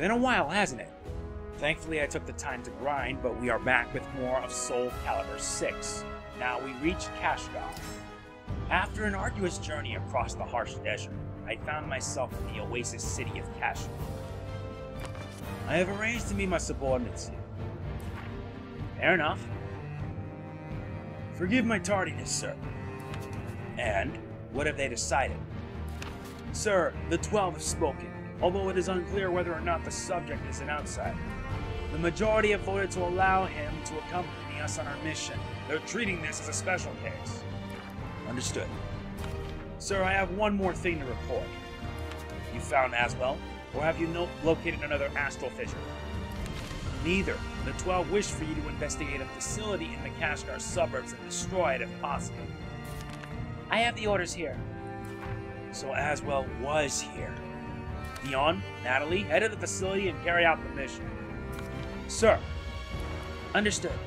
Been a while, hasn't it? Thankfully, I took the time to grind, but we are back with more of Soulcalibur VI. Now we reach Kashgar. After an arduous journey across the harsh desert, I found myself in the oasis city of Kashgar. I have arranged to meet my subordinates here. Fair enough. Forgive my tardiness, sir. And what have they decided? Sir, the 12 have spoken, although it is unclear whether or not the subject is an outsider. The majority have voted to allow him to accompany us on our mission. They're treating this as a special case. Understood. Sir, I have one more thing to report. You found Aswell, or have you located another astral fissure? Neither. The 12 wish for you to investigate a facility in the Kashgar suburbs and destroy it if possible. I have the orders here. So Aswell was here. Dion, Natalie, head of the facility and carry out the mission. Sir. Understood.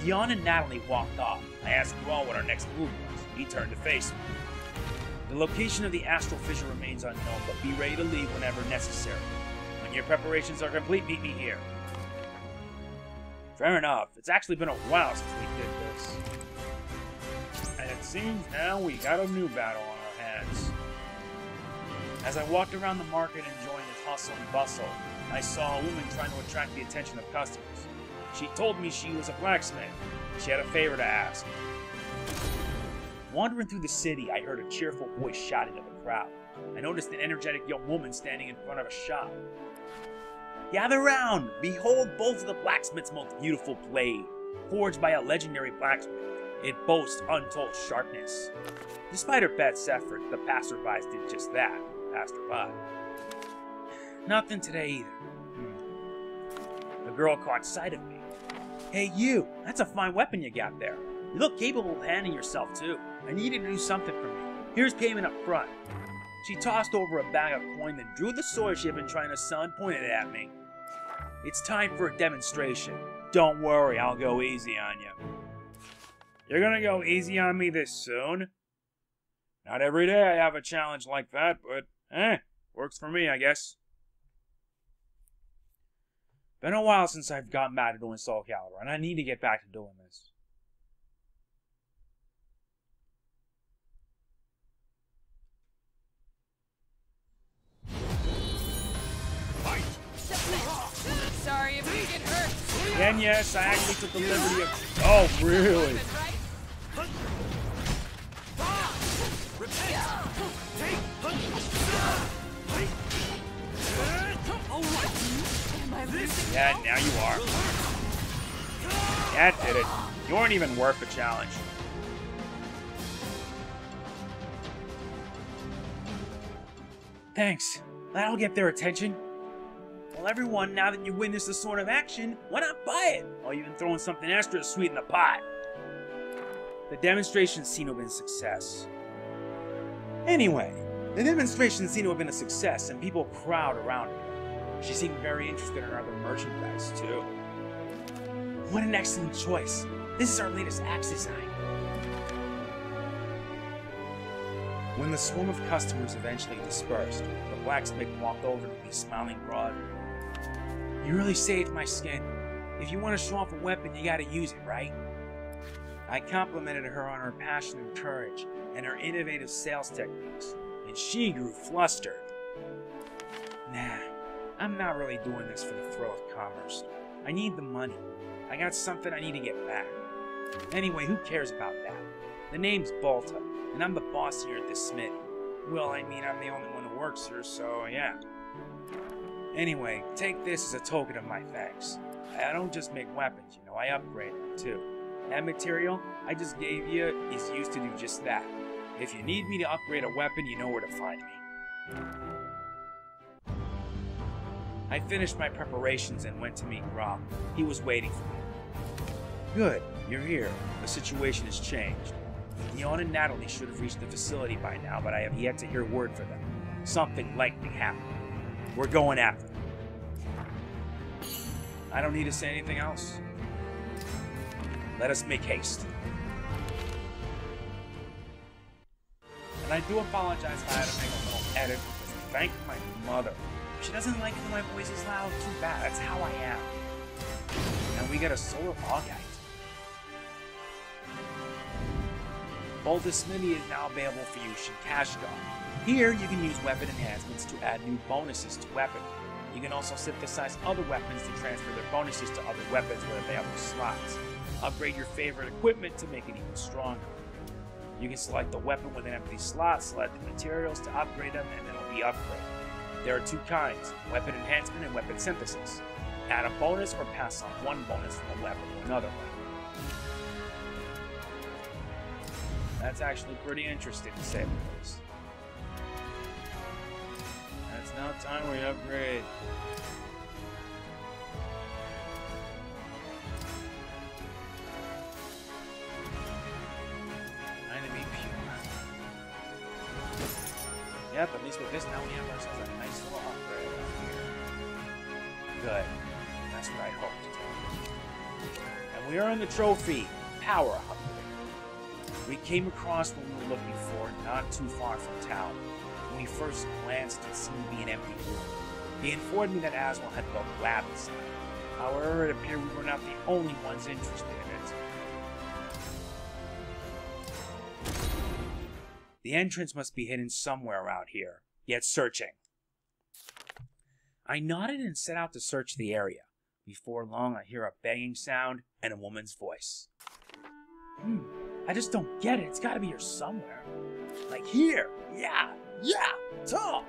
Dion and Natalie walked off. I asked Raw what our next move was. He turned to face me. The location of the astral fissure remains unknown, but be ready to leave whenever necessary. When your preparations are complete, meet me here. Fair enough. It's actually been a while since we did this. And it seems now we got a new battle on our hands. As I walked around the market enjoying its hustle and bustle, I saw a woman trying to attract the attention of customers. She told me she was a blacksmith. She had a favor to ask. Wandering through the city, I heard a cheerful voice shouting at the crowd. I noticed an energetic young woman standing in front of a shop. Gather round! Behold both of the blacksmith's most beautiful blade, forged by a legendary blacksmith. It boasts untold sharpness. Despite her best efforts, the passerbys did just that. Passed her by. Nothing today either. The girl caught sight of me. Hey you, that's a fine weapon you got there. You look capable of handling yourself too. I need you to do something for me. Here's payment up front. She tossed over a bag of coin, then drew the sword she had been trying to sell and pointed it at me. It's time for a demonstration. Don't worry, I'll go easy on you. You're gonna go easy on me this soon? Not every day I have a challenge like that, but works for me, I guess. Been a while since I've gotten back to doing Soulcalibur, and I need to get back to doing this. Sorry if you get hurt. And yes, I actually took the liberty of... Oh, really? Yeah, now you are. That did it. You weren't even worth the challenge. Thanks. That'll get their attention. Well, everyone, now that you witnessed this sort of action, why not buy it? Or even throwing something extra to sweeten the pot. The demonstration seemed to have been a success. Anyway, the demonstration seemed to have been a success, and people crowd around her. She seemed very interested in her other merchandise, too. What an excellent choice. This is our latest axe design. When the swarm of customers eventually dispersed, the blacksmith walked over to me, smiling broadly. You really saved my skin. If you want to show off a weapon, you gotta use it, right? I complimented her on her passion and courage, and her innovative sales techniques, and she grew flustered. Nah, I'm not really doing this for the thrill of commerce. I need the money. I got something I need to get back. Anyway, who cares about that? The name's Balta, and I'm the boss here at this smithy. Well, I mean, I'm the only one who works here, so yeah. Anyway, take this as a token of my thanks. I don't just make weapons, you know, I upgrade them too. That material I just gave you is used to do just that. If you need me to upgrade a weapon, you know where to find me. I finished my preparations and went to meet Rob. He was waiting for me. Good, you're here. The situation has changed. Dion and Natalie should have reached the facility by now, but I have yet to hear word from them. Something likely happened. We're going after them. I don't need to say anything else. Let us make haste. And I do apologize if I had to make a little edit because thank my mother. She doesn't like it when my voice is loud. Too bad. That's how I am. And we got a solar augite. Boldest Smithy is now available for use in Kashgar. Here, you can use weapon enhancements to add new bonuses to weapon. You can also synthesize other weapons to transfer their bonuses to other weapons with available slots. Upgrade your favorite equipment to make it even stronger. You can select the weapon with an empty slot, select the materials to upgrade them, and it'll be upgraded. There are two kinds, weapon enhancement and weapon synthesis. Add a bonus or pass on one bonus from a weapon to another weapon. That's actually pretty interesting to say the least. It's now time we upgrade. Enemy pure. Yep, at least with this now we have ourselves a nice little upgrade out here. Good. That's what I hoped. And we earned the trophy, Power Hungry. We came across what we were looking for not too far from town. When we first glanced, it seemed to be an empty room. He informed me that Aswell had built a lab inside. However, it appeared we were not the only ones interested in it. The entrance must be hidden somewhere around here. Yet searching. I nodded and set out to search the area. Before long, I hear a banging sound and a woman's voice. I just don't get it. It's gotta be here somewhere. Like here. Yeah. Talk.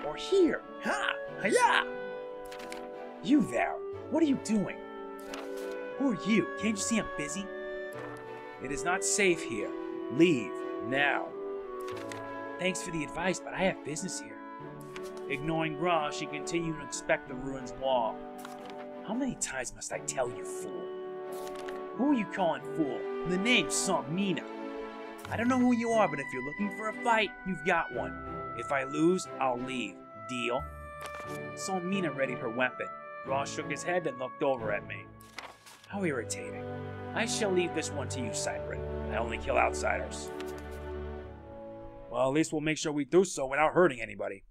Or here. Ha. Yeah. You there. What are you doing? Who are you? Can't you see I'm busy? It is not safe here. Leave. Now. Thanks for the advice, but I have business here. Ignoring Gra, she continued to inspect the ruins wall. How many times must I tell you, fool? Who are you calling fool? The name's Mina. I don't know who you are, but if you're looking for a fight, you've got one. If I lose, I'll leave. Deal? Mina readied her weapon. Ross shook his head and looked over at me. How irritating. I shall leave this one to you, Cyprin. I only kill outsiders. Well, at least we'll make sure we do so without hurting anybody.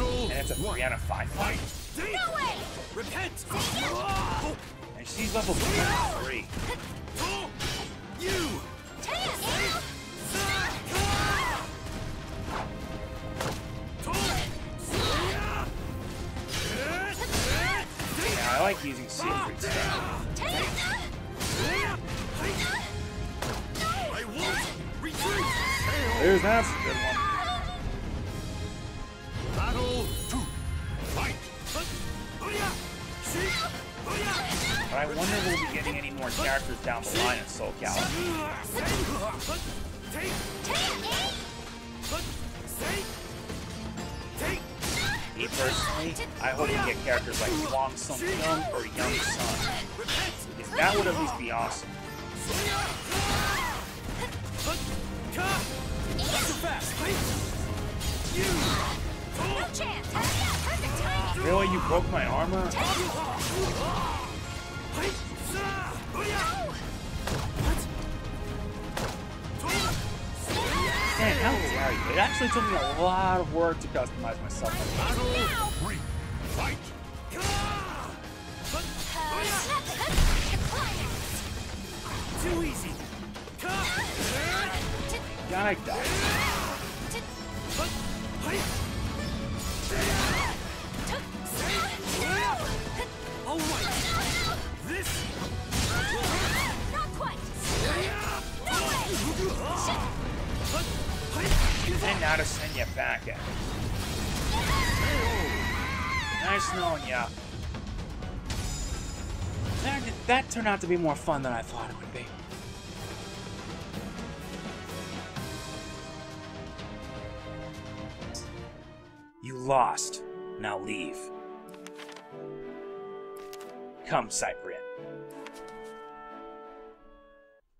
And it's a 3 out of 5 fight. No way! Repent! And she's level 3. You! Yeah, I like using Siegfried's stuff. I won't retreat! There's that's a good one. Battle 2. Fight! But I wonder if we'll be getting any more characters down the line in Soulcalibur. Me personally, I hope we get characters like Huang Sung Young or Young Sun. Because that would at least be awesome. No chance! Perfect time! Really, you broke my armor? Man, how dare you? It actually took me a lot of work to customize myself. Battle 3. Fight! Too easy! God, I died. All right. This. Not quite! No way! And now to send you back at it. Nice knowing ya. That turned out to be more fun than I thought it would be. You lost. Now leave. Come, Cyprian.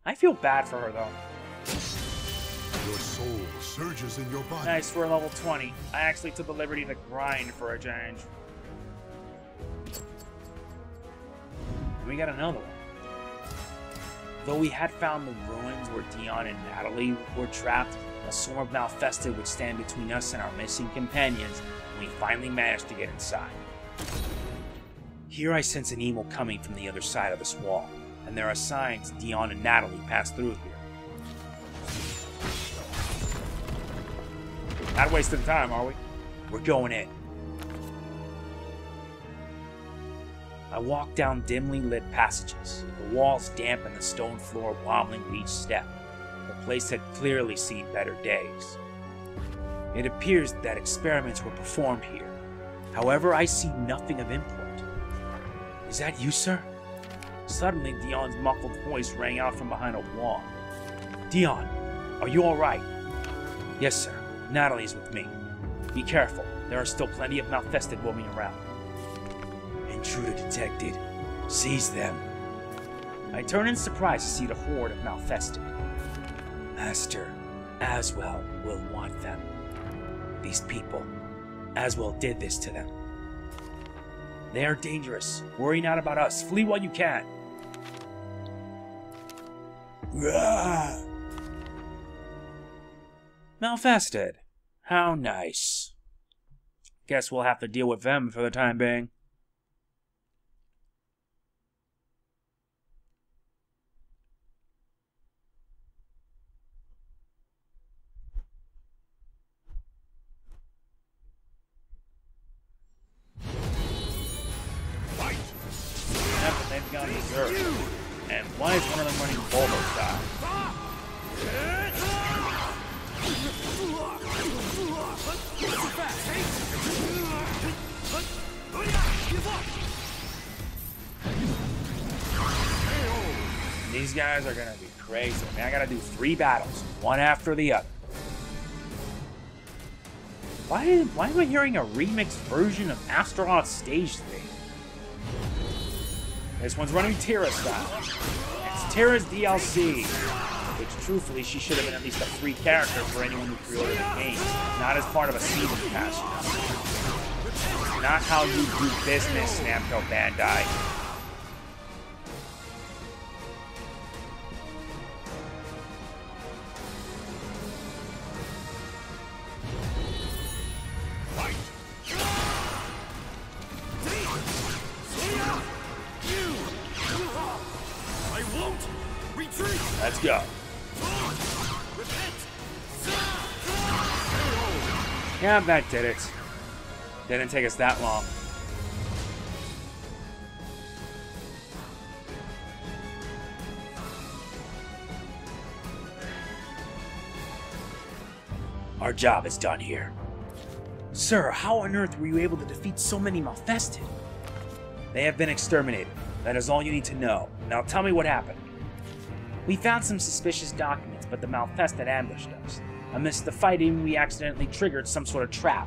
I feel bad for her, though. Your soul surges in your body. Nice, we're level 20. I actually took the liberty to grind for a change. We got another one. Though we had found the ruins where Dion and Natalie were trapped, a swarm of Malfested would stand between us and our missing companions, and we finally managed to get inside. Here I sense an evil coming from the other side of this wall, and there are signs Dion and Natalie passed through here. Not wasting time, are we? We're going in. I walk down dimly lit passages, the walls damp and the stone floor wobbling with each step. The place had clearly seen better days. It appears that experiments were performed here. However, I see nothing of import. Is that you, sir? Suddenly, Dion's muffled voice rang out from behind a wall. Dion, are you alright? Yes, sir. Natalie's with me. Be careful. There are still plenty of Malfested roaming around. Intruder detected. Seize them. I turn in surprise to see the horde of Malfested. Master, Aswell will want them. These people, Aswell did this to them. They are dangerous. Worry not about us. Flee while you can. Rah! Malfested. How nice. Guess we'll have to deal with them for the time being. They've gone berserk. And why is one of them running Boulder style? These guys are gonna be crazy. I mean, I gotta do 3 battles, one after the other. Why am I hearing a remixed version of Astronaut Stage 3? This one's running Terra style. It's Terra's DLC, which truthfully she should have been at least a free character for anyone who pre-ordered the game, not as part of a season pass. Not how you do business, Namco Bandai. Let's go. Yeah, that did it. Didn't take us that long. Our job is done here. Sir, how on earth were you able to defeat so many Malfested? They have been exterminated. That is all you need to know. Now tell me what happened. We found some suspicious documents, but the Malfested ambushed us. Amidst the fighting, we accidentally triggered some sort of trap.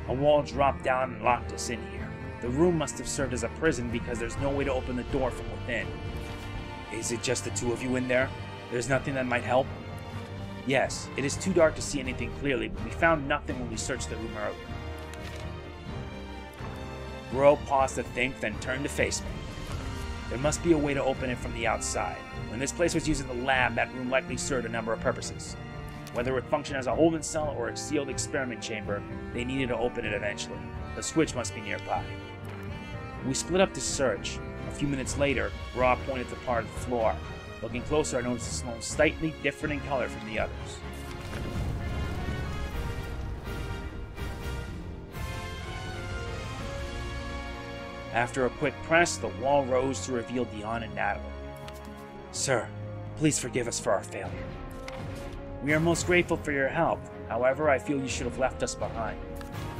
A wall dropped down and locked us in here. The room must have served as a prison because there's no way to open the door from within. Is it just the 2 of you in there? There's nothing that might help? Yes, it is too dark to see anything clearly, but we found nothing when we searched the room earlier. Bro paused to think, then turned to face me. There must be a way to open it from the outside. When this place was used as a lab, that room likely served a number of purposes. Whether it functioned as a holding cell or a sealed experiment chamber, they needed to open it eventually. The switch must be nearby. We split up to search. A few minutes later, Ra pointed to part of the floor. Looking closer, I noticed the stone slightly different in color from the others. After a quick press, the wall rose to reveal Dion and Natalie. Sir, please forgive us for our failure. We are most grateful for your help. However, I feel you should have left us behind.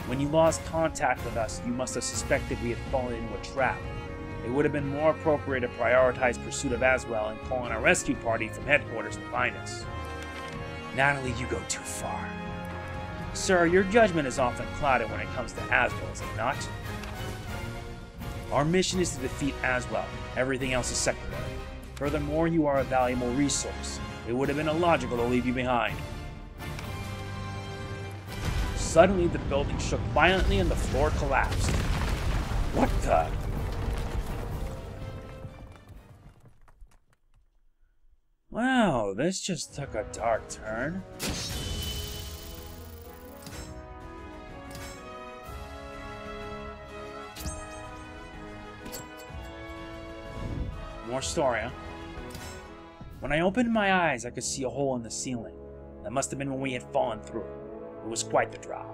When you lost contact with us, you must have suspected we had fallen into a trap. It would have been more appropriate to prioritize pursuit of Aswell and call in a rescue party from headquarters to find us. Natalie, you go too far. Sir, your judgment is often clouded when it comes to Aswell, is it not? Our mission is to defeat Aswell. Everything else is secondary. Furthermore, you are a valuable resource. It would have been illogical to leave you behind. Suddenly, the building shook violently and the floor collapsed. What the? Wow, this just took a dark turn. More story, huh? When I opened my eyes, I could see a hole in the ceiling. That must have been when we had fallen through it. It was quite the drop.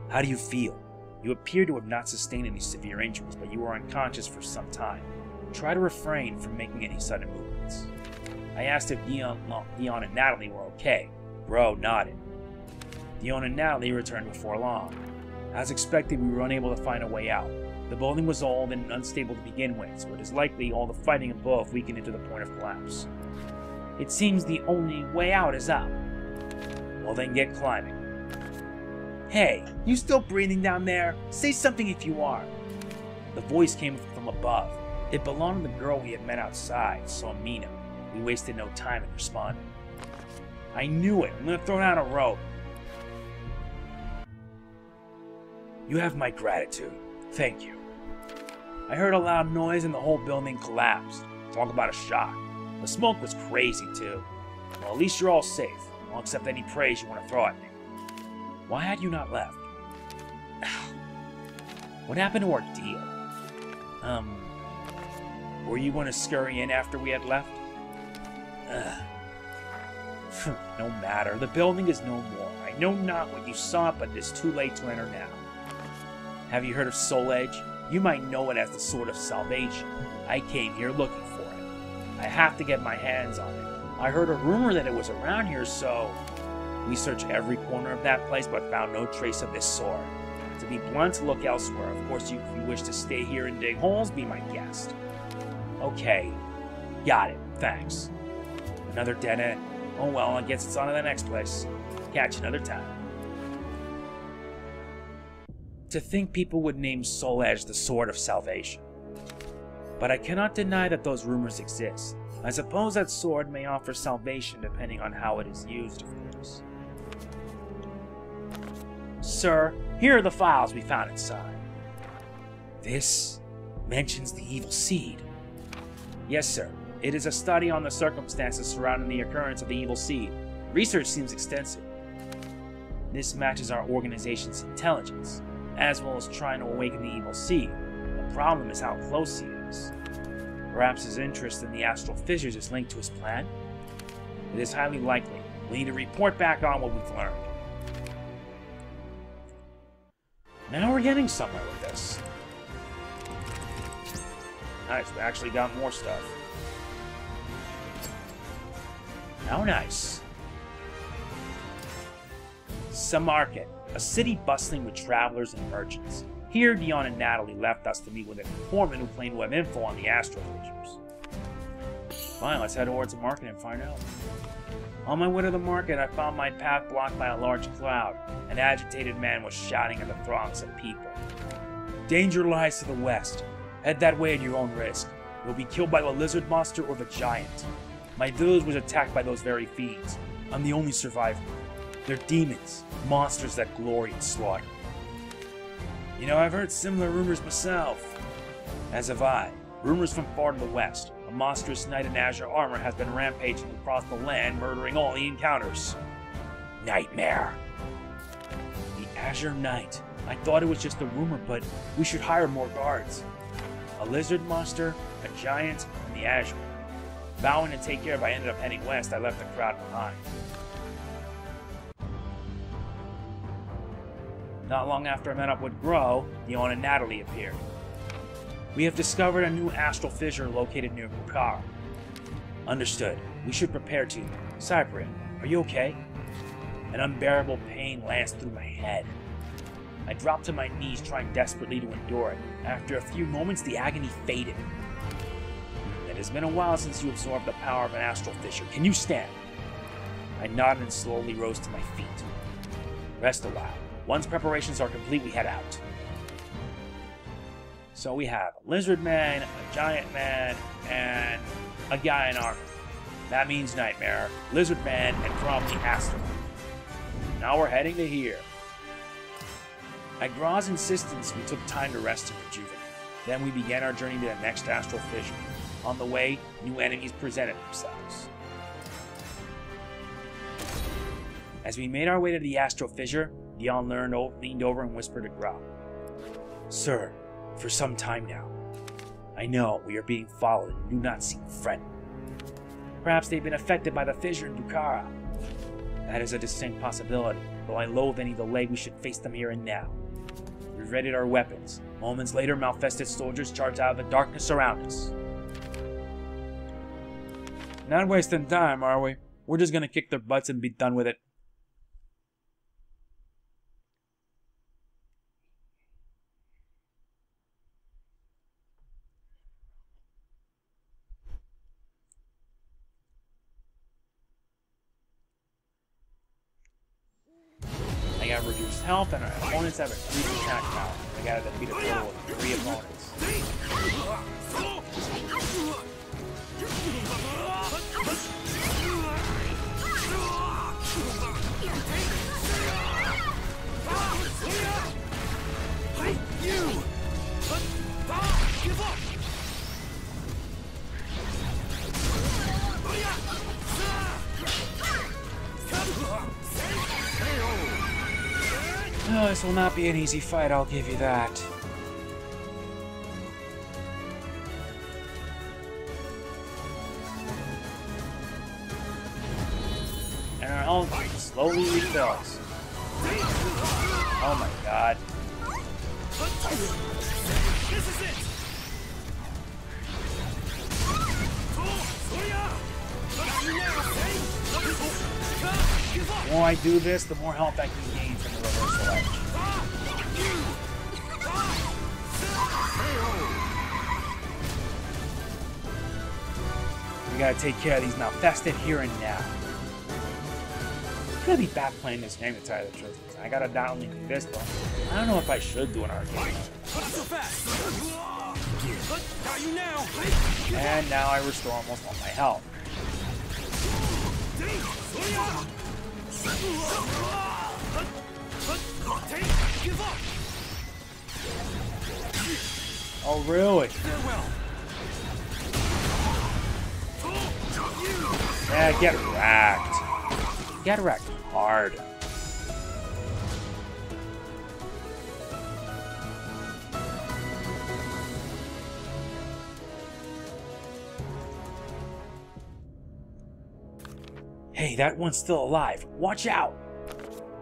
How do you feel? You appear to have not sustained any severe injuries, but you were unconscious for some time. Try to refrain from making any sudden movements. I asked if Dion and Natalie were okay. Bro nodded. Dion and Natalie returned before long. As expected, we were unable to find a way out. The building was old and unstable to begin with, so it is likely all the fighting above weakened it to the point of collapse. It seems the only way out is up. Well then get climbing. Hey, you still breathing down there? Say something if you are. The voice came from above. It belonged to the girl we had met outside, Mina. We wasted no time in responding. I knew it. I'm gonna throw down a rope. You have my gratitude. Thank you. I heard a loud noise and the whole building collapsed. Talk about a shock. The smoke was crazy too. Well, at least you're all safe. I'll accept any praise you want to throw at me. Why had you not left? What happened to our deal? Were you going to scurry in after we had left? No matter. The building is no more. I know not what you saw, but it is too late to enter now. Have you heard of Soul Edge? You might know it as the Sword of Salvation. I came here looking for it. I have to get my hands on it. I heard a rumor that it was around here, so... We searched every corner of that place, but found no trace of this sword. To be blunt, look elsewhere. Of course, if you wish to stay here and dig holes, be my guest. Okay. Got it. Thanks. Another dead end. Oh well, I guess it's on to the next place. Catch you another time. To think people would name Soul Edge the Sword of Salvation. But I cannot deny that those rumors exist. I suppose that sword may offer salvation depending on how it is used, of course. Sir, here are the files we found inside. This mentions the evil seed. Yes, sir. It is a study on the circumstances surrounding the occurrence of the evil seed. Research seems extensive. This matches our organization's intelligence, as well as trying to awaken the evil seed. The problem is how close he is. Perhaps his interest in the astral fissures is linked to his plan? It is highly likely. We need to report back on what we've learned. Now we're getting somewhere with this. Nice, we actually got more stuff. How nice. Samarkand, a city bustling with travelers and merchants. Here, Dion and Natalie left us to meet with an informant who claimed to have info on the astral fissures. Fine, let's head towards the market and find out. On my way to the market, I found my path blocked by a large cloud. An agitated man was shouting at the throngs of people. Danger lies to the west. Head that way at your own risk. You'll be killed by the lizard monster or the giant. My village was attacked by those very fiends. I'm the only survivor. They're demons, monsters that glory in slaughter. You know, I've heard similar rumors myself. As have I. Rumors from far to the west. A monstrous knight in azure armor has been rampaging across the land, murdering all he encounters. Nightmare. The Azure Knight. I thought it was just a rumor, but we should hire more guards. A lizard monster, a giant, and the Azure. Vowing to take care of, I ended up heading west. I left the crowd behind. Not long after I met up with Grow, Dion and Natalie appeared. We have discovered a new astral fissure located near Bukar. Understood. We should prepare to. Cyprian, are you okay? An unbearable pain lanced through my head. I dropped to my knees, trying desperately to endure it. After a few moments, the agony faded. It has been a while since you absorbed the power of an astral fissure. Can you stand? I nodded and slowly rose to my feet. Rest a while. Once preparations are complete, we head out. So we have a lizard man, a giant man, and a guy in armor. That means Nightmare, Lizard Man, and probably Astro. Now we're heading to here. At Graw's insistence, we took time to rest and rejuvenate. Then we began our journey to the next astral fissure. On the way, new enemies presented themselves. As we made our way to the astral fissure, the Unlearned leaned over and whispered to Graw. Sir, for some time now, I know we are being followed and do not seem friendly. Perhaps they've been affected by the fissure in Bukhara. That is a distinct possibility, though I loathe any delay. We should face them here and now. We readied our weapons. Moments later, malfested soldiers charged out of the darkness around us. Not wasting time, are we? We're just gonna kick their butts and be done with it. I got reduced health and our opponents have increased attack power. I gotta defeat a total of 3 opponents. Oh, this will not be an easy fight, I'll give you that. And our health slowly refills. Oh my god. This is it. The more I do this, the more health I can gain from the reversal edge. We gotta take care of these malfested here and now. I'm gonna be back playing this game to tell you the truth. I gotta downlink this though. I don't know if I should do an arcade. And now I restore almost all my health. Oh really? Yeah, get wrecked. Get wrecked hard. Hey, that one's still alive. Watch out!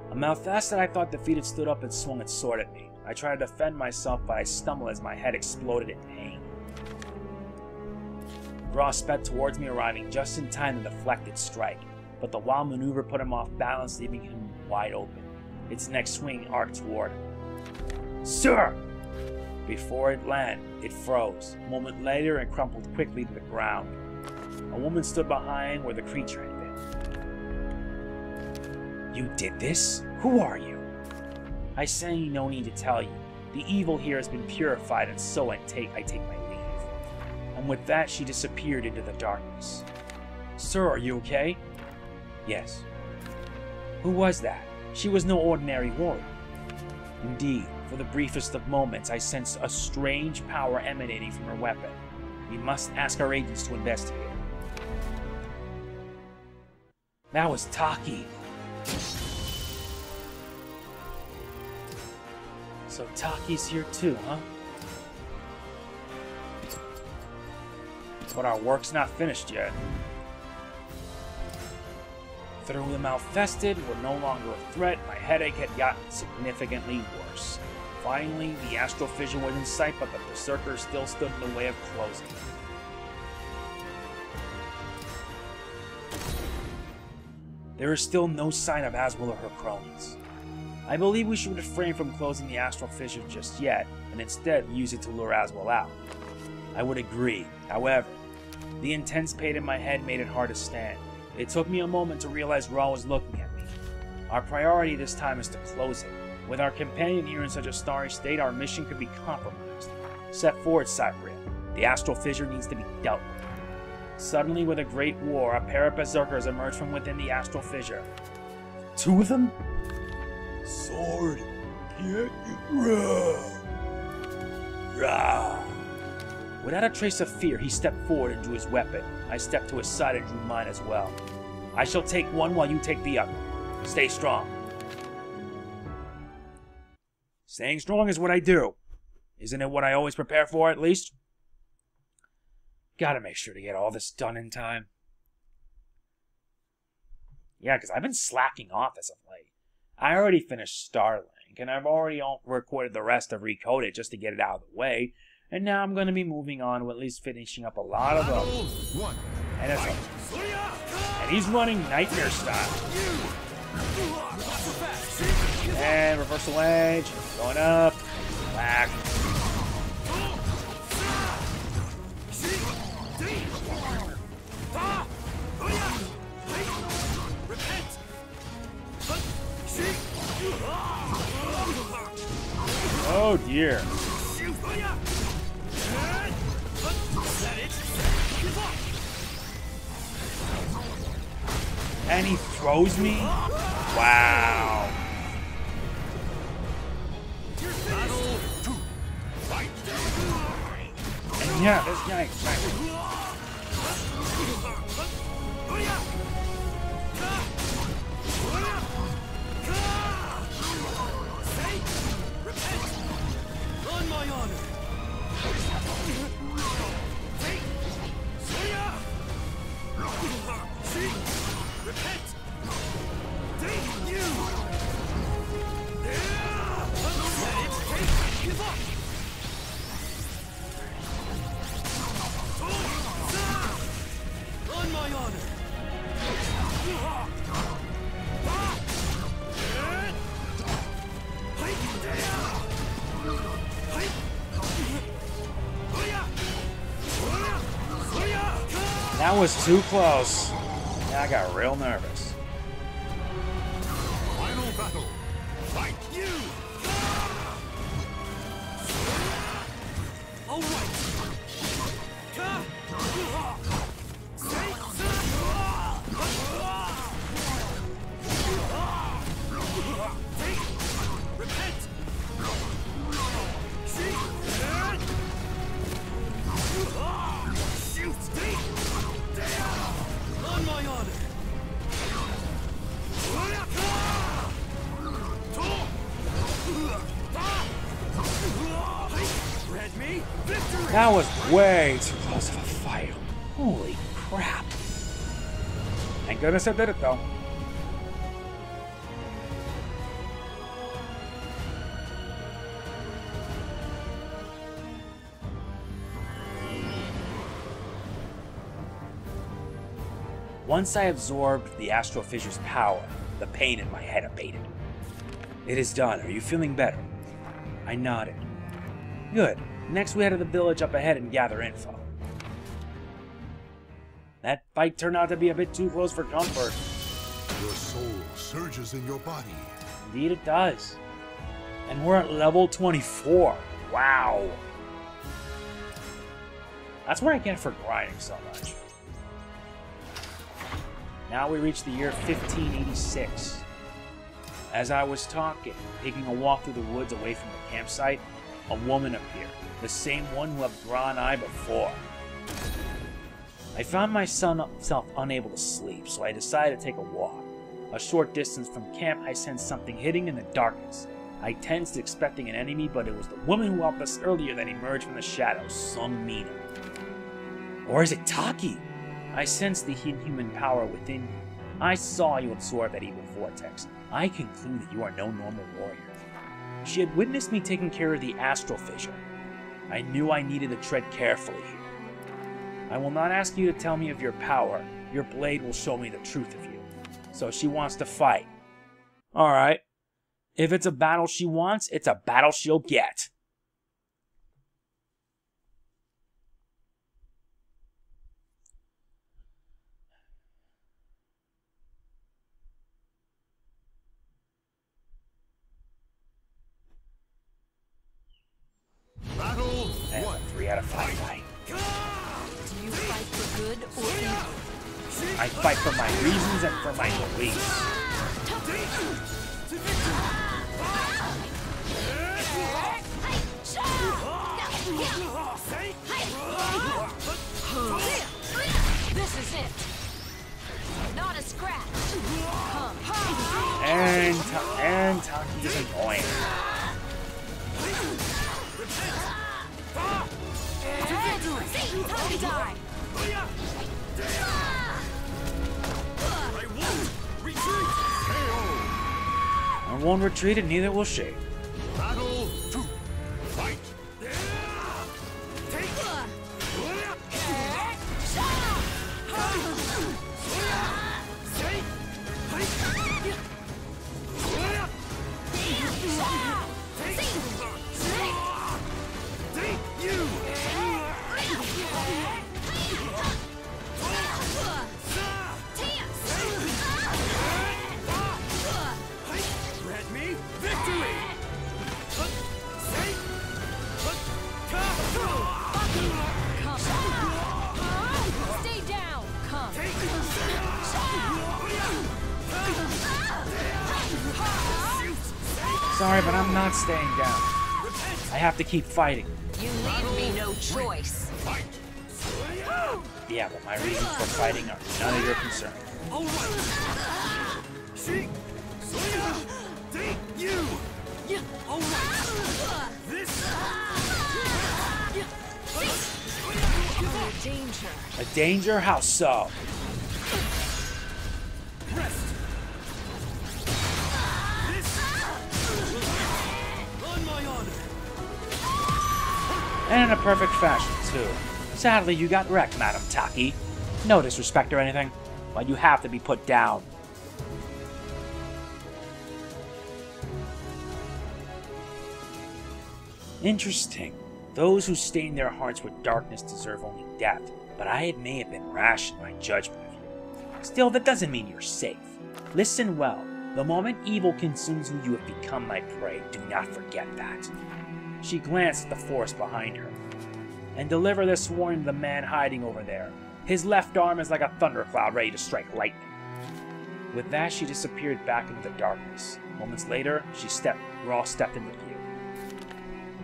A malfested I thought defeated stood up and swung its sword at me. I tried to defend myself, but I stumbled as my head exploded in pain. Graw sped towards me, arriving just in time to deflect its strike, but the wild maneuver put him off balance, leaving him wide open. Its next swing arced toward him. Sir! Before it landed, it froze. A moment later, it crumpled quickly to the ground. A woman stood behind where the creature had been. You did this? Who are you? I say no need to tell you. The evil here has been purified, and so I take my leave. And with that, she disappeared into the darkness. Sir, are you okay? Yes. Who was that? She was no ordinary warrior. Indeed, for the briefest of moments, I sensed a strange power emanating from her weapon. We must ask our agents to investigate. That was Taki. So Taki's here too, huh? But our work's not finished yet. Through the malfested were no longer a threat, my headache had gotten significantly worse. Finally, the astral fissure was in sight, but the berserker still stood in the way of closing. There is still no sign of Aswell or her cronies. I believe we should refrain from closing the astral fissure just yet, and instead use it to lure Aswell out. I would agree. However, the intense pain in my head made it hard to stand. It took me a moment to realize Raw was looking at me. Our priority this time is to close it. With our companion here in such a starry state, our mission could be compromised. Step forward, Cyprian. The astral fissure needs to be dealt with. Suddenly, with a great war, a pair of berserkers emerged from within the astral fissure. 2 of them? Sword, get round. Rah. Without a trace of fear, he stepped forward and drew his weapon. I stepped to his side and drew mine as well. I shall take one while you take the other. Stay strong. Staying strong is what I do. Isn't it what I always prepare for, at least? Gotta make sure to get all this done in time. Yeah, because I've been slacking off as of late. I already finished Starlink, and I've already recorded the rest of Recoded just to get it out of the way. And now I'm going to be moving on to at least finishing up a lot of them. And he's running Nightmare style. And reversal edge, going up, back. Oh dear. And he throws me? Wow. And yeah, this guy. On my honor. Repent! Thank you! Let it take! Give up! On my honor! That was too close. Yeah, I got real nervous. Final battle. Fight you. All right. Repent. Shoot. On my honor. Red me, victory! That was way too close of a fight. Holy crap. Thank goodness I did it though. Once I absorbed the astral fissure's power, the pain in my head abated. It is done. Are you feeling better? I nodded. Good. Next we head to the village up ahead and gather info. That fight turned out to be a bit too close for comfort. Your soul surges in your body. Indeed it does. And we're at level 24. Wow. That's what I get for grinding so much. Now we reach the year 1586. As I was talking, taking a walk through the woods away from the campsite, a woman appeared, the same one who had drawn eye before. I found myself unable to sleep, so I decided to take a walk. A short distance from camp, I sensed something hitting in the darkness. I tensed, expecting an enemy, but it was the woman who helped us earlier that emerged from the shadows, Sung Mina. Or is it Taki? I sensed the inhuman power within you. I saw you absorb that evil vortex. I conclude that you are no normal warrior. She had witnessed me taking care of the astral fissure. I knew I needed to tread carefully here. I will not ask you to tell me of your power. Your blade will show me the truth of you. So she wants to fight. Alright. If it's a battle she wants, it's a battle she'll get. Battle And 1. 3 out of 5 fight. Do you fight for good or I fight for my reasons and for my beliefs. This is it. Not a scratch. And Taki is annoying. Taki die. I won't retreat and neither will she. Battle 2. Fight. Grant me victory! Stay down. Come. Sorry, but I'm not staying down. I have to keep fighting. You leave me no choice. Yeah, but my reasons for fighting are none of your concern. All right. See? You. All right. This. Danger. A danger? How so? Rest. This. On my honor. And in a perfect fashion, too. Sadly, you got wrecked, Madam Taki. No disrespect or anything, but you have to be put down. Interesting. Those who stain their hearts with darkness deserve only death, but I may have been rash in my judgment of you. Still, that doesn't mean you're safe. Listen well. The moment evil consumes you, you have become my prey. Do not forget that. She glanced at the forest behind her. And deliver this warning to the man hiding over there. His left arm is like a thundercloud ready to strike lightning. With that, she disappeared back into the darkness. Moments later, Raw stepped into view.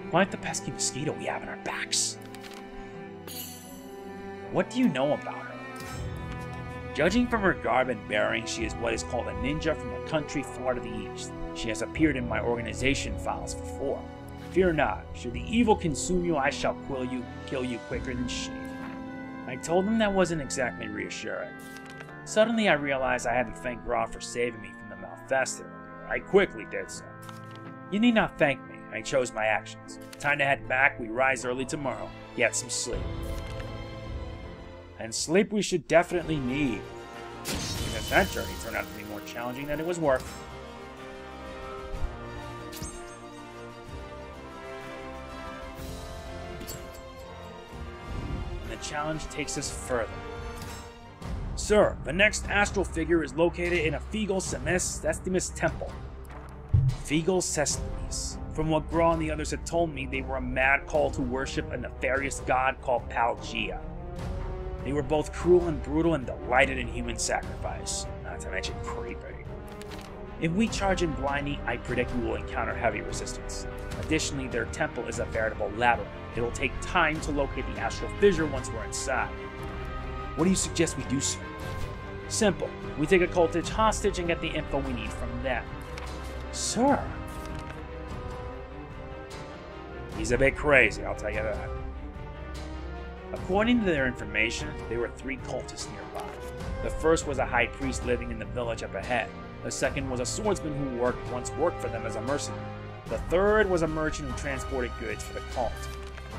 Quite the pesky mosquito we have in our backs. What do you know about her? Judging from her garb and bearing, she is what is called a ninja from a country far to the east. She has appeared in my organization files before. Fear not, should the evil consume you, I shall kill you quicker than she. I told him that wasn't exactly reassuring. Suddenly I realized I hadn't thanked Ra for saving me from the Malfested earlier. I quickly did so. You need not thank me, I chose my actions. Time to head back, we rise early tomorrow. Get some sleep. And sleep we should definitely need. Because that journey turned out to be more challenging than it was worth. The challenge takes us further. Sir, the next astral figure is located in a Fegal Sestimus temple. Fegal Sestimus. From what Gra and the others had told me, they were a mad call to worship a nefarious god called Palgia. They were both cruel and brutal and delighted in human sacrifice, not to mention creepy. If we charge in blindly, I predict we will encounter heavy resistance. Additionally, their temple is a veritable labyrinth. It'll take time to locate the astral fissure once we're inside. What do you suggest we do, sir? Simple. We take a cultist hostage and get the info we need from them. Sir? He's a bit crazy, I'll tell you that. According to their information, there were 3 cultists nearby. The first was a high priest living in the village up ahead. The second was a swordsman who once worked for them as a mercenary. The third was a merchant who transported goods for the cult.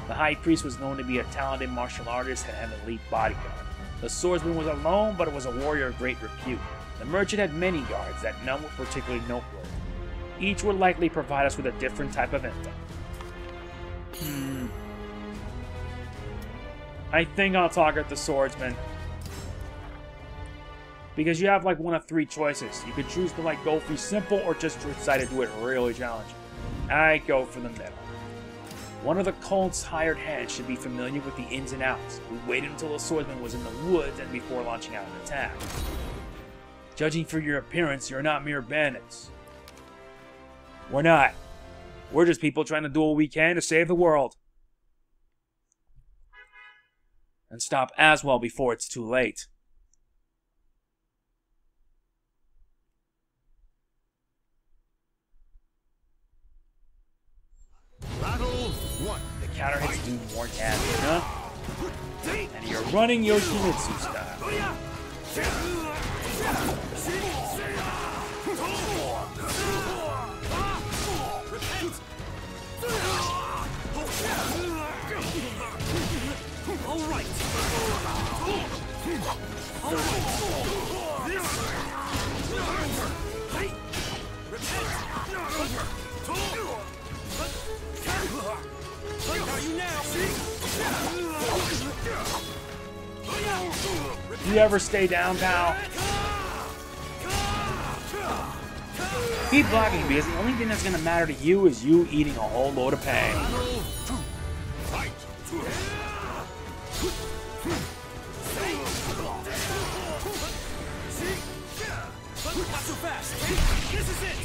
The high priest was known to be a talented martial artist and had an elite bodyguard. The swordsman was alone, but was a warrior of great repute. The merchant had many guards that none were particularly noteworthy. Each would likely provide us with a different type of info. I think I'll target the swordsman. Because you have like one of 3 choices. You could choose to like go for simple or just decide to do it really challenging. I go for the middle. One of the cult's hired hands should be familiar with the ins and outs. We waited until the swordsman was in the woods and before launching out an attack. Judging for your appearance, you're not mere bandits. We're not. We're just people trying to do what we can to save the world. And stop Aswell before it's too late. Battle 1. The counter hits do more damage, huh? And you're running Yoshimitsu style. All right. Do you ever stay down, pal? Keep blocking because the only thing that's going to matter to you is you eating a whole load of pain. Fight. Not so fast. This is it.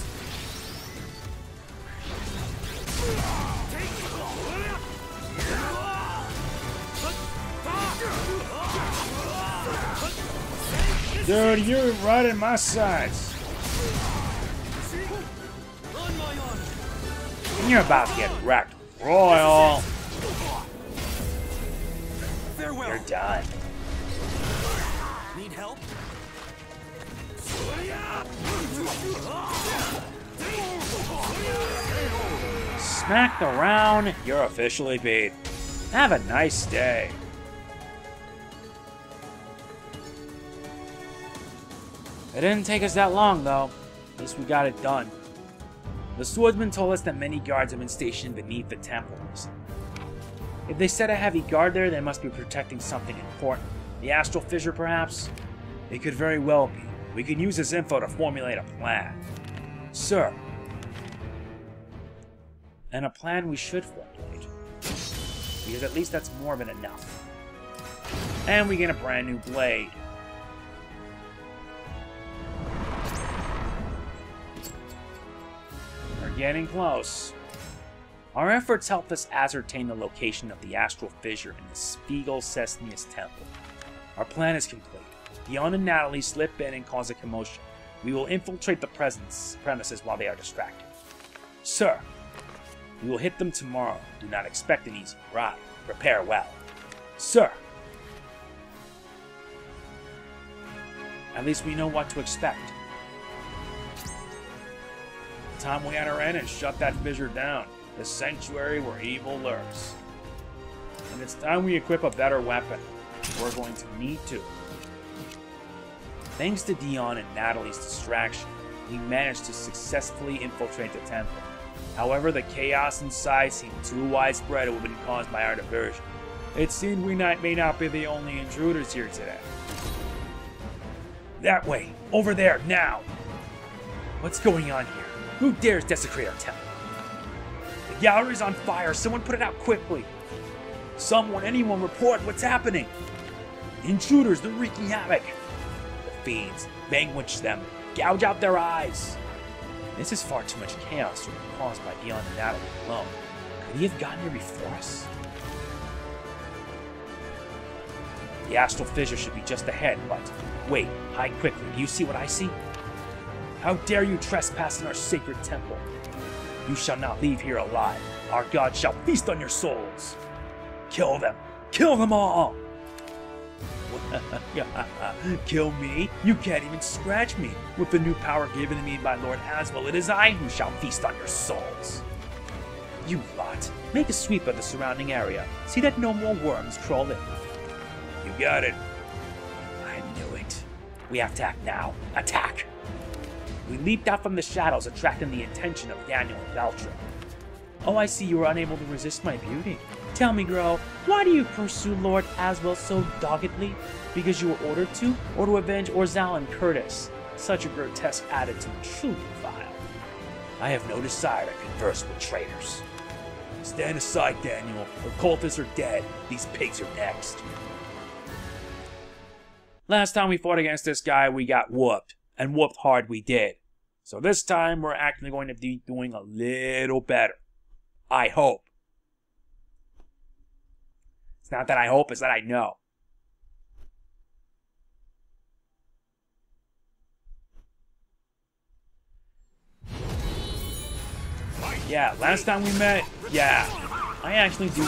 Dude, you're right in my sides. On my honor. And you're about to get wrecked. Royal. Farewell. You're done. Need help? Smacked around, you're officially beat. Have a nice day. It didn't take us that long, though. At least we got it done. The swordsman told us that many guards have been stationed beneath the temples. If they set a heavy guard there, they must be protecting something important. The astral fissure, perhaps? It could very well be. We could use this info to formulate a plan. Sir. And a plan we should formulate. Because at least that's more than enough. And we get a brand new blade. We're getting close. Our efforts helped us ascertain the location of the astral fissure in the Spiegel Sesnius Temple. Our plan is complete. Dion and Natalie slip in and cause a commotion. We will infiltrate the premises while they are distracted. Sir, we will hit them tomorrow. Do not expect an easy ride. Prepare well. Sir. At least we know what to expect. Time we enter in and shut that fissure down. The sanctuary where evil lurks. And it's time we equip a better weapon. We're going to need to. Thanks to Dion and Natalie's distraction, we managed to successfully infiltrate the temple. However, the chaos inside seemed too widespread and would have been caused by our diversion. It seemed we may not be the only intruders here today. That way! Over there, now! What's going on here? Who dares desecrate our temple? The gallery's on fire! Someone put it out quickly! Someone, anyone, report what's happening! Intruders, they're wreaking havoc! The fiends, vanquish them! Gouge out their eyes! This is far too much chaos to be caused by Dion and Natalie alone. Could he have gotten here before us? The astral fissure should be just ahead, but... Wait, hide quickly. Do you see what I see? How dare you trespass in our sacred temple? You shall not leave here alive. Our God shall feast on your souls. Kill them. Kill them all! Kill me? You can't even scratch me. With the new power given to me by Lord Aswell, it is I who shall feast on your souls. You lot, make a sweep of the surrounding area. See that no more worms crawl in. You got it. I knew it. We have to act now. Attack! We leaped out from the shadows, attracting the attention of Daniel and Valtra. Oh, I see you were unable to resist my beauty. Tell me, girl, why do you pursue Lord Aswell so doggedly? Because you were ordered to, or to avenge Orzal and Curtis? Such a grotesque attitude, truly vile. I have no desire to converse with traitors. Stand aside, Daniel. The cultists are dead. These pigs are next. Last time we fought against this guy, we got whooped. And whooped hard we did. So this time, we're actually going to be doing a little better. I hope. It's not that I hope, it's that I know. Yeah, last time we met, yeah, I actually do.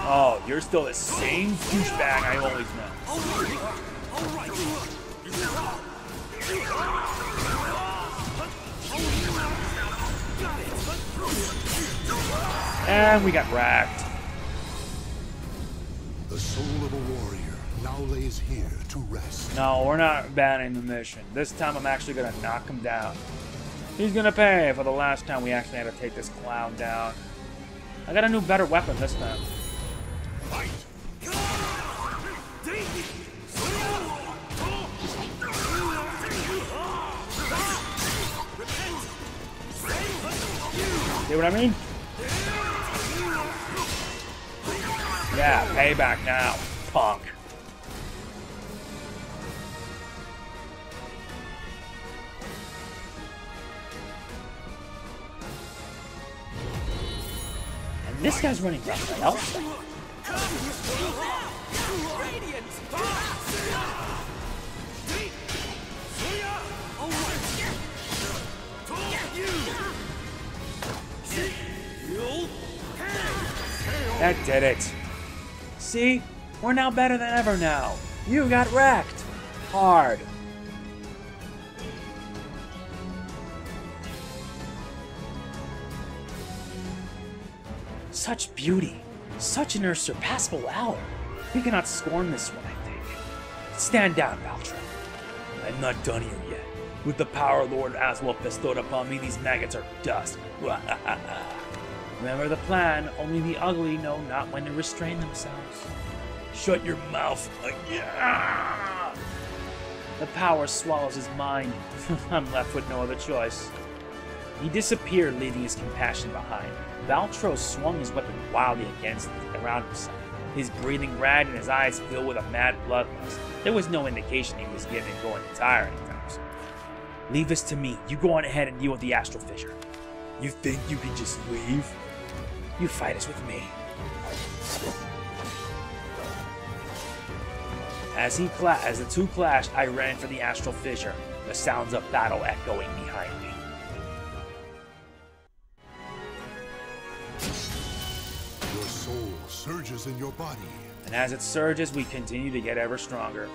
Oh, you're still the same douchebag I always know. And we got wrecked. The soul of a warrior now lays here to rest. No, we're not abandoning the mission. This time I'm actually gonna knock him down. He's gonna pay for the last time we actually had to take this clown down. I got a new, better weapon this time. Fight! See what I mean? Yeah, payback now, punk. And this guy's running rough else. That did it. See? We're now better than ever now. You got wrecked. Hard. Such beauty. Such an unsurpassable hour. We cannot scorn this one, I think. Stand down, Valtro. I'm not done here yet. With the power Lord Aswell bestowed upon me, these maggots are dust. Remember the plan, only the ugly know not when to restrain themselves. Shut your mouth. The power swallows his mind. I'm left with no other choice. He disappeared, leaving his compassion behind. Valtro swung his weapon wildly around himself, his breathing red and his eyes filled with a mad bloodlust. There was no indication he was going to tire anytime soon. Leave this to me. You go on ahead and deal with the astral fissure. You think you can just leave? You fight us with me. As the two clashed, I ran for the astral fissure, the sounds of battle echoing behind me. Your soul surges in your body. And as it surges, we continue to get ever stronger.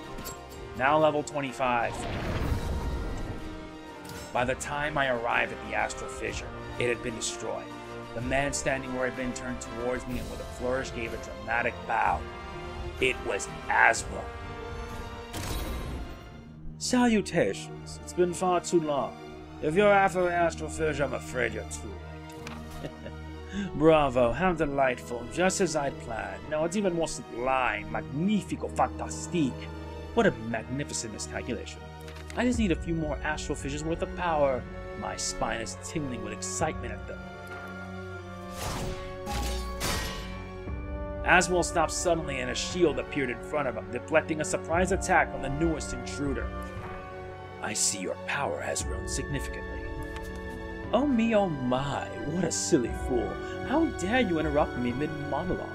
Now level 25. By the time I arrived at the astral fissure, it had been destroyed. The man standing where it had been turned towards me and with a flourish gave a dramatic bow. It was Aswell. Salutations. It's been far too long. If you're after the astral fissure, I'm afraid you're too late. Bravo, how delightful. Just as I'd planned. No, it's even more sublime. Magnifico, fantastique. What a magnificent miscalculation. I just need a few more astral fissures worth of power. My spine is tingling with excitement at them. Aswell stopped suddenly and a shield appeared in front of him, deflecting a surprise attack from the newest intruder. I see your power has grown significantly. Oh me, oh my, what a silly fool. How dare you interrupt me mid-monologue?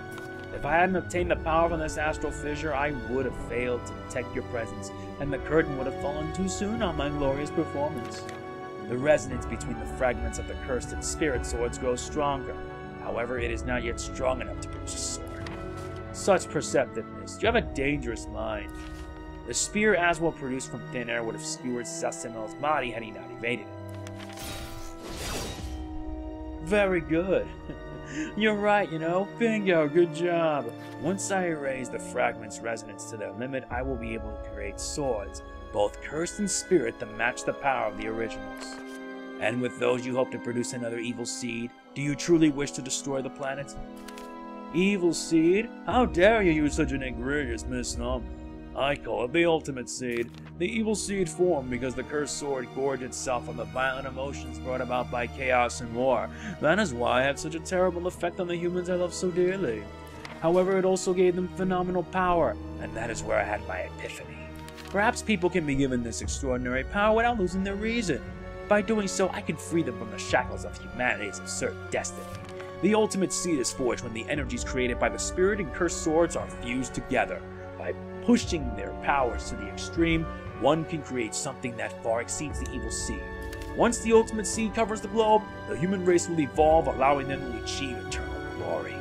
If I hadn't obtained the power from this astral fissure, I would have failed to detect your presence, and the curtain would have fallen too soon on my glorious performance. The resonance between the fragments of the cursed and spirit swords grows stronger. However, it is not yet strong enough to produce a sword. Such perceptiveness, you have a dangerous mind. The spear Aswell produced from thin air would have skewered Sassimel's body had he not evaded it. Very good. You're right, you know. Bingo, good job. Once I erase the fragment's resonance to their limit, I will be able to create swords, both cursed and spirit, to match the power of the originals. And with those you hope to produce another evil seed. Do you truly wish to destroy the planet? Evil seed? How dare you use such an egregious misnomer? I call it the ultimate seed. The evil seed formed because the cursed sword gorged itself on the violent emotions brought about by chaos and war. That is why it had such a terrible effect on the humans I love so dearly. However, it also gave them phenomenal power, and that is where I had my epiphany. Perhaps people can be given this extraordinary power without losing their reason. By doing so, I can free them from the shackles of humanity's absurd destiny. The ultimate seed is forged when the energies created by the spirit and cursed swords are fused together. By pushing their powers to the extreme, one can create something that far exceeds the evil seed. Once the ultimate seed covers the globe, the human race will evolve, allowing them to achieve eternal glory.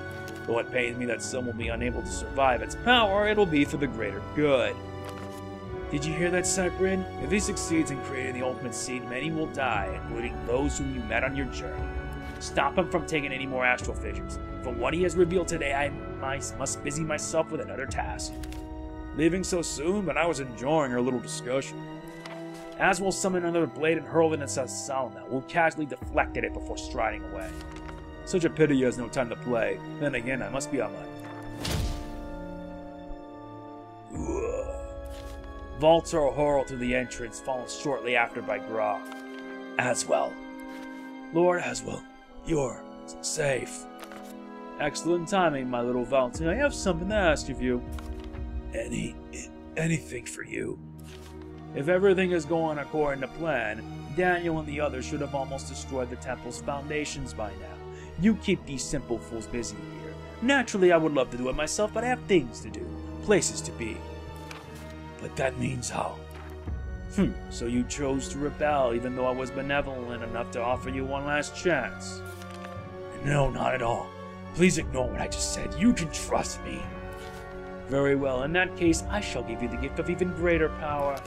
Though it pains me that some will be unable to survive its power, it will be for the greater good. Did you hear that, Cyprian? If he succeeds in creating the ultimate seed, many will die, including those whom you met on your journey. Stop him from taking any more astral fissures. From what he has revealed today, I must busy myself with another task. Leaving so soon, but I was enjoying our little discussion. As will summon another blade and hurl it at Salna, who casually deflected it before striding away. Such a pity he has no time to play. Then again, I must be on my... Vaults are hurled through the entrance, followed shortly after by Grok. Aswell. Lord Aswell, you're safe. Excellent timing, my little Valentine. I have something to ask of you. Anything for you. If everything is going according to plan, Daniel and the others should have almost destroyed the temple's foundations by now. You keep these simple fools busy here. Naturally, I would love to do it myself, but I have things to do, places to be. But that means how? So you chose to rebel, even though I was benevolent enough to offer you one last chance. No, not at all. Please ignore what I just said. You can trust me. Very well, in that case, I shall give you the gift of even greater power.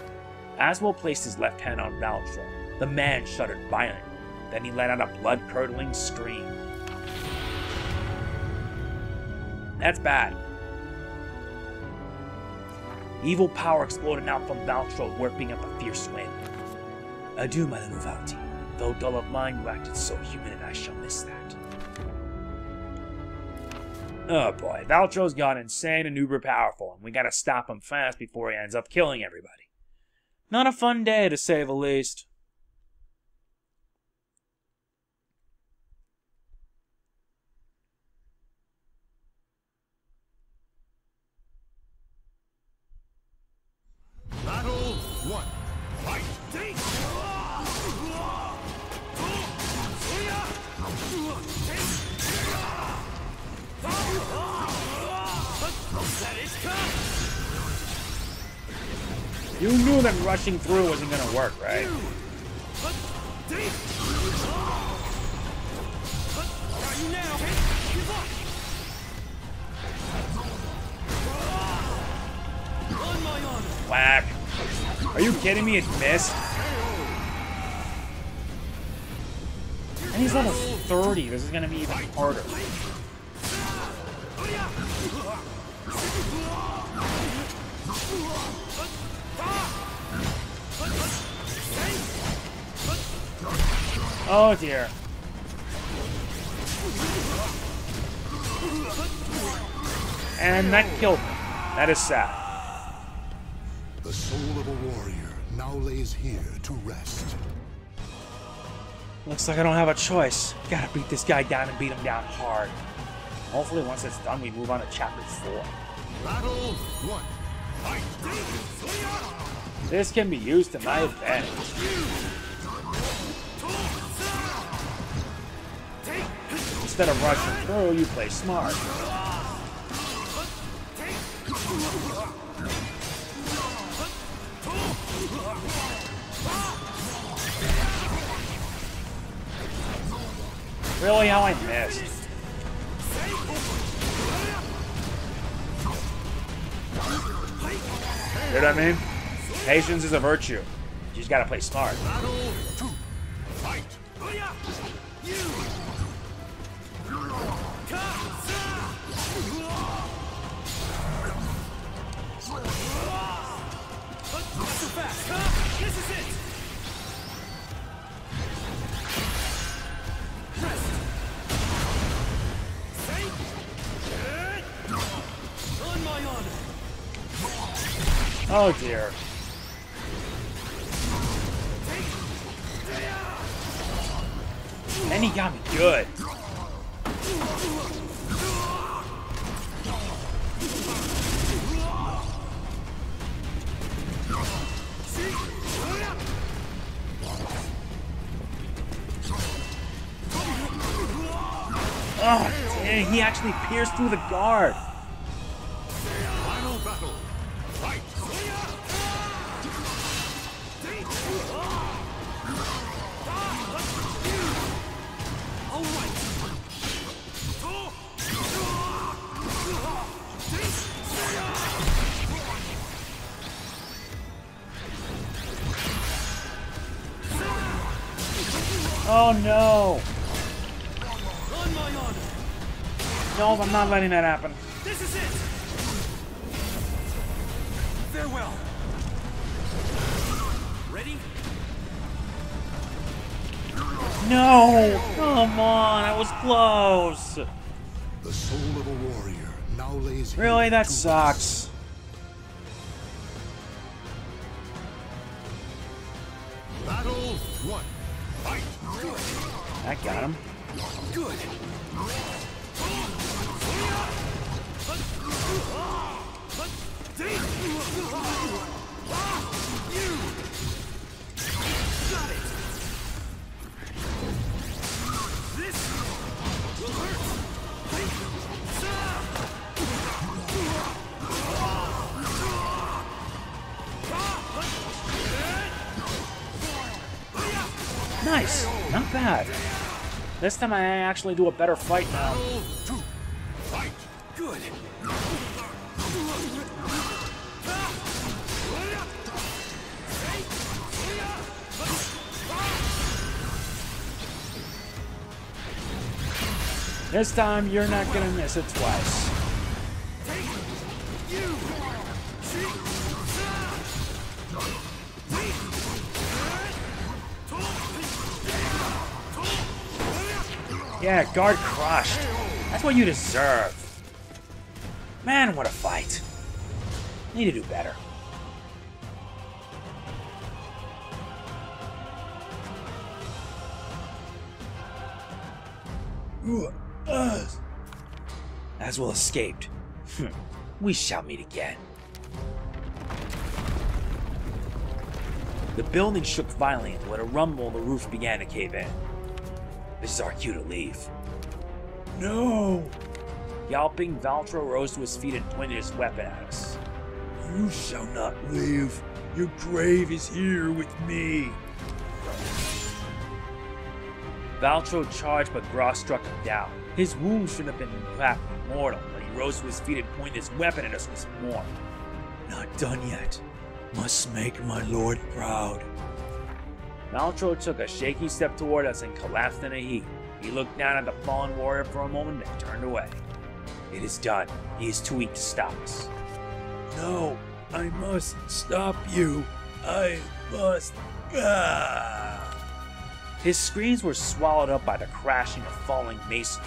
Aswell placed his left hand on Valtro. The man shuddered violently. Then he let out a blood-curdling scream. That's bad. Evil power exploded out from Valtro, warping up a fierce wind. Adieu, my little Valti. Though dull of mind, you acted so human, and I shall miss that. Oh boy, Valtro's gone insane and uber powerful, and we gotta stop him fast before he ends up killing everybody. Not a fun day, to say the least. Battle 1. Fight! You knew that rushing through wasn't gonna work, right? Whack. Are you kidding me? It missed. And he's level 30. This is gonna be even harder. Oh dear. And that killed me. That is sad. The soul of a warrior now lays here to rest. Looks like I don't have a choice. Gotta beat this guy down and beat him down hard. Hopefully once it's done, we move on to chapter 4. Battle 1. Fight! This can be used to my advantage. Instead of rushing through, you play smart. Really, how I missed? You know what I mean? Patience is a virtue. You just gotta play smart. Battle 2. Fight! This is it! On my honor! Oh dear. And he got me good. Oh, dang, he actually pierced through the guard. Final battle. Fight. All right. Oh no. On my honor. No, I'm not letting that happen. This is it. Farewell. Ready? No! Come on, I was close. The soul of a warrior now lays here Really? That to sucks. rest. Battle 1. Fight. I got him. Good. Got it. This will hurt. Nice. Not bad. This time I actually do a better fight now. Battle 2. Fight. Good. This time you're not gonna miss it twice. Yeah, guard crushed. That's what you deserve. Man, what a fight. Need to do better. Aswell escaped. We shall meet again. The building shook violently and with a rumble the roof began to cave in. This is our cue to leave. No! Yelping, Valtro rose to his feet and pointed his weapon at us. You shall not leave. Your grave is here with me. Valtro charged, but Gross struck him down. His wounds should have been perhaps mortal, but he rose to his feet and pointed his weapon at us once more. Not done yet. Must make my lord proud. Valtro took a shaky step toward us and collapsed in a heap. He looked down at the fallen warrior for a moment and turned away. It is done. He is too weak to stop us. No, I must stop you. I must. His screams were swallowed up by the crashing of falling masonry.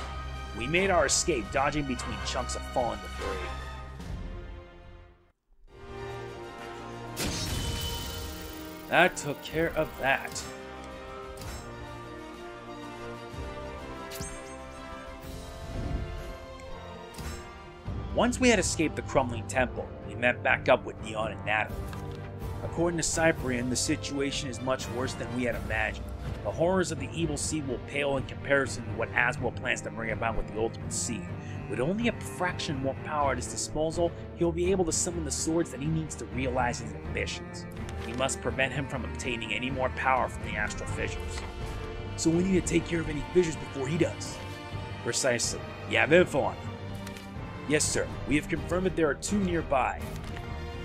We made our escape, dodging between chunks of fallen debris. That took care of that. Once we had escaped the crumbling temple, we met back up with Dion and Natalie. According to Cyprian, the situation is much worse than we had imagined. The horrors of the evil seed will pale in comparison to what Aswell plans to bring about with the ultimate seed. With only a fraction more power at his disposal, he will be able to summon the swords that he needs to realize his ambitions. We must prevent him from obtaining any more power from the astral fissures. So we need to take care of any fissures before he does. Precisely. You have info on them? Yes, sir. We have confirmed that there are two nearby.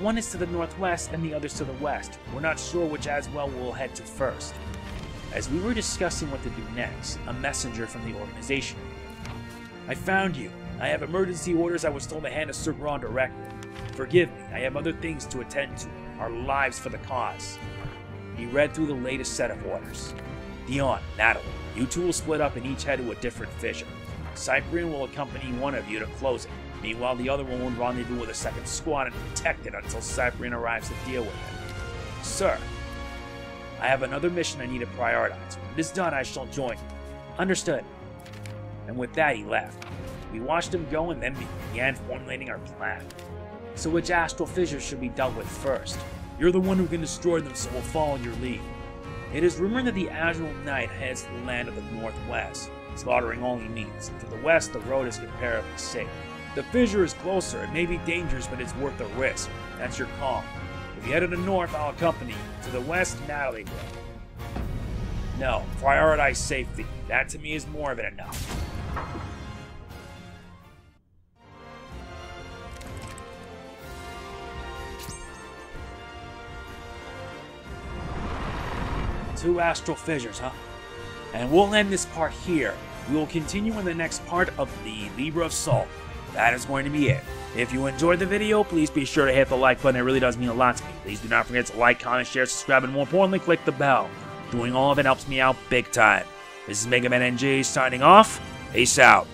One is to the northwest and the other's to the west. We're not sure which Aswell we'll head to first. As we were discussing what to do next, a messenger from the organization. I found you. I have emergency orders I was told to hand to Sir Braun directly. Forgive me, I have other things to attend to. Our lives for the cause. He read through the latest set of orders. Dion, Natalie, you two will split up and each head to a different fissure. Cyprian will accompany one of you to close it. Meanwhile, the other one will rendezvous with a second squad and protect it until Cyprian arrives to deal with it. Sir, I have another mission I need to prioritize. When it is done, I shall join you. Understood. And with that, he left. We watched him go and then began formulating our plan. So which astral fissures should be dealt with first? You're the one who can destroy them, so we'll follow your lead. It is rumored that the Azure Knight heads to the land of the northwest, slaughtering all he meets. To the west, the road is comparatively safe. The fissure is closer. It may be dangerous, but it's worth the risk. That's your call. If you head to the north, I'll accompany you. To the west, Natalie will. No, prioritize safety. That to me is more than enough. Two astral fissures, huh? And we'll end this part here. We will continue in the next part of the Libra of Salt. That is going to be it. If you enjoyed the video, please be sure to hit the like button. It really does mean a lot to me. Please do not forget to like, comment, share, subscribe, and more importantly, click the bell. Doing all of it helps me out big time. This is MegamanNG signing off. Peace out.